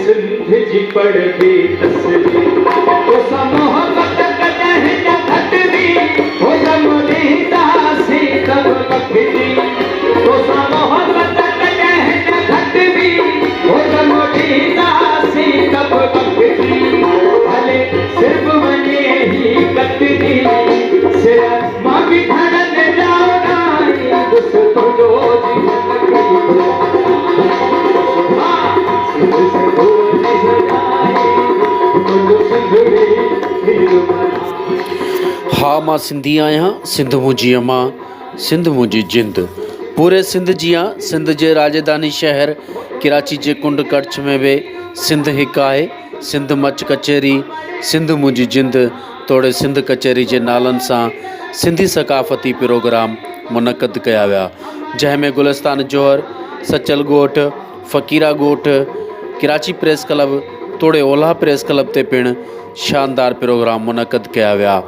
सिंध जी पढ़ी तस्वीर तो मोहब्बत कदह न घटवी हो जमुनीदा से तब बखरी तो मोहब्बत कदह न घटवी हो जमुनीदा से तब बखरी भले सिर्फ बने ही कटनी सिर मां भी धड़न जाओ ना उस तुझो हाँ मां सिंधी आहियां, सिंध मुंहिंजी अम्मा, सिंध मुंहिंजी जिंद। पूरे सिंध जियां सिंध जे राजधानी शहर कराची जे कुंड कच्छ में बि सिंध हिकु आहे। सिंध मच कचहरी, सिंध मुंहिंजी जिंद तोड़े सिंध कचहरी जे नालनि सां सिंधी सकाफ़ती प्रोग्राम मुनक़द कया विया, जंहिंमें गुलिस्तान जोहर, सचल ॻोठ, फ़क़ीरा ॻोठ, कराची प्रेस क्लब तोड़े ओलह प्रेस क्लब ते पिणु शानदार प्रोग्राम मुनक़द कया विया।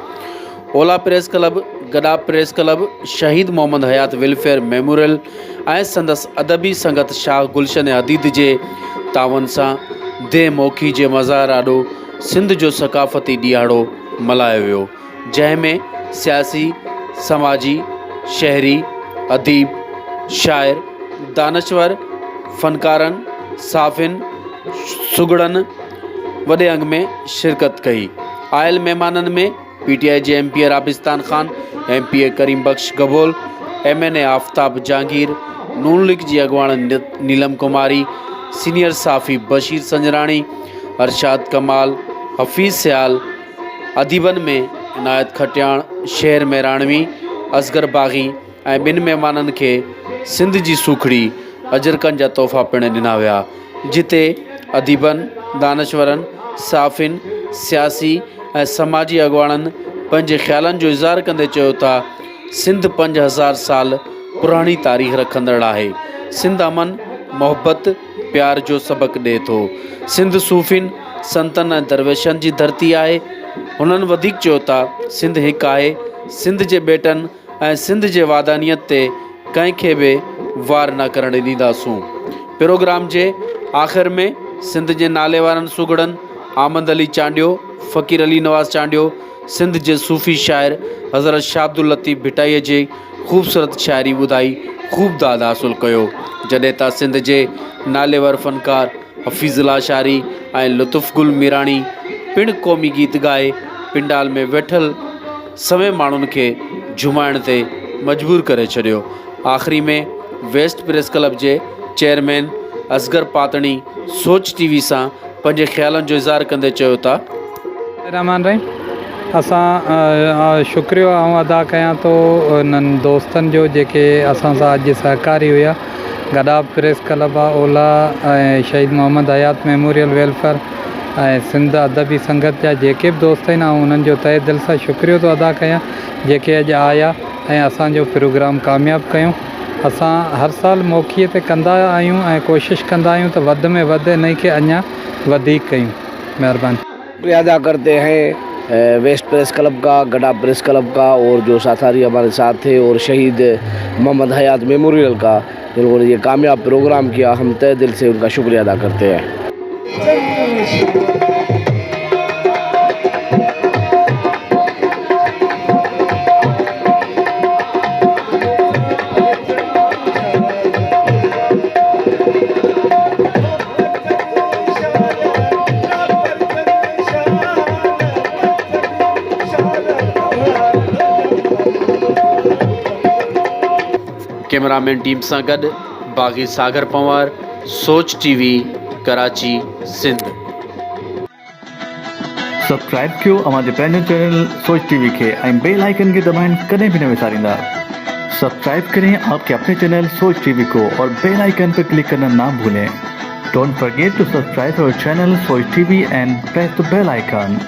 ओला प्रेस क्लब, गडा प्रेस क्लब, शहीद मोहम्मद हयात वेलफेयर मेमोरियल ऐं संदसि अदबी संगत शाह गुलशन हदीद जे तावन सां दे मोखी जे मज़ार आॾो सिंध जो सकाफ़ती ॾियारो मल्हायो वियो, जंहिंमें सियासी, समाजी, शहरी, अदीब, शाइर, दानश्वर, फ़नकारनि, साफ़िन, सुगड़नि वॾे अंग में शिरकत कई। आयल महिमाननि में PTI जे MP राबिस्तान ख़ान, MPA करीम बख्श गबोल, MNA आफ्ताब जहांगीर, नून लीग जी अॻुवाण नीलम कुमारी, सीनियर साफ़ी बशीर संजराणी, अरशाद कमाल, हफ़ीज़ सियाल, अदीबनि में इनायत खटियाण, शेर मेराणवी, असगर बाग़ी ऐं ॿिनि महिमाननि खे सिंध जी सूखड़ी अजरकनि जा तोहफ़ा पिणु ॾिना विया, जिते अदीबनि, दानश्वरनि, साफ़िन, सियासी ऐं समाजी अॻुवाणनि पंहिंजे ख़्यालनि जो इज़हार कंदे चयो था सिंध 5000 साल पुराणी तारीख़ रखंदड़ आहे। सिंध अमन, मोहब्बत, प्यार जो सबक़ु ॾिए थो। सिंध सूफ़िन, संतनि ऐं दरवेशनि जी धरती आहे। हुननि वधीक चयो था सिंध हिकु आहे। सिंध जे बेटनि ऐं सिंध जे वादानियत ते कंहिंखे बि वार न करणु ॾींदासूं। प्रोग्राम जे आख़िर में सिंध जे नाले वारनि सुगड़नि आमद अली चांडियो, फ़क़ीर अली नवाज़ चांडियो, सिंध जे सूफ़ी शाइर हज़रत शाह अब्दुल लतीफ़ भिटाईअ जे ख़ूबसूरत शाइरी ॿुधाई ख़ूब दाद हासिलु कयो, जॾहिं त सिंध जे नालेवर फ़नकार हफ़ीज़ुल्लाह शारी ऐं लुत्फ़ गुल मीराणी पिणु क़ौमी गीत ॻाए पिंडाल में वेठल सवे माण्हुनि खे झुमाइण ते मजबूर करे छॾियो। आख़िरी में वेस्ट प्रेस क्लब जे चेयरमैन असगर पातणी सोच TV सां पंहिंजे ख़्यालनि जो इज़हार कंदे चयो था रहमान रहीम, असां शुक्रिया अदा कयां थो उन्हनि दोस्तनि जो जेके असां सां अॼु सहकारी हुआ। गडा प्रेस क्लब आहे, ओला ऐं शहीद मोहम्मद हयात मेमोरियल वेलफेयर ऐं सिंध अदबी संगत जा जेके बि दोस्त आहिनि, ऐं उन्हनि जो तहे दिलि सां शुक्रियो थो अदा कयां जेके अॼु आया ऐं असांजो प्रोग्राम कामयाबु कयूं। असां हर साल मोखीअ ते कंदा आहियूं ऐं कोशिशि कंदा आहियूं त वधि में वधि इन खे अञा वधीक कयूं। महिरबानी। शुक्रिया अदा करते हैं वेस्ट प्रेस क्लब का, गडा प्रेस क्लब का और जो साथी हमारे साथ थे, और शहीद मोहम्मद हयात मेमोरियल का, जिन्होंने ये कामयाब प्रोग्राम किया। हम तहे दिल से उनका शुक्रिया अदा करते हैं। कैमरामैन टीम सां गॾु बाग़ी सागर पंवार, सोच TV, कराची, सिंध। सब्सक्राइब कयो अवांजे पंहिंजे चैनल सोच TV खे ऐं बेल आइकन खे दबाइण कॾहिं बि न विसारींदा। सब्सक्राइब करें आपके अपने चैनल सोच टीवी को और बेल आइकन पर क्लिक करना ना भूलें। Don't forget to subscribe our channel Soch TV and press the bell icon.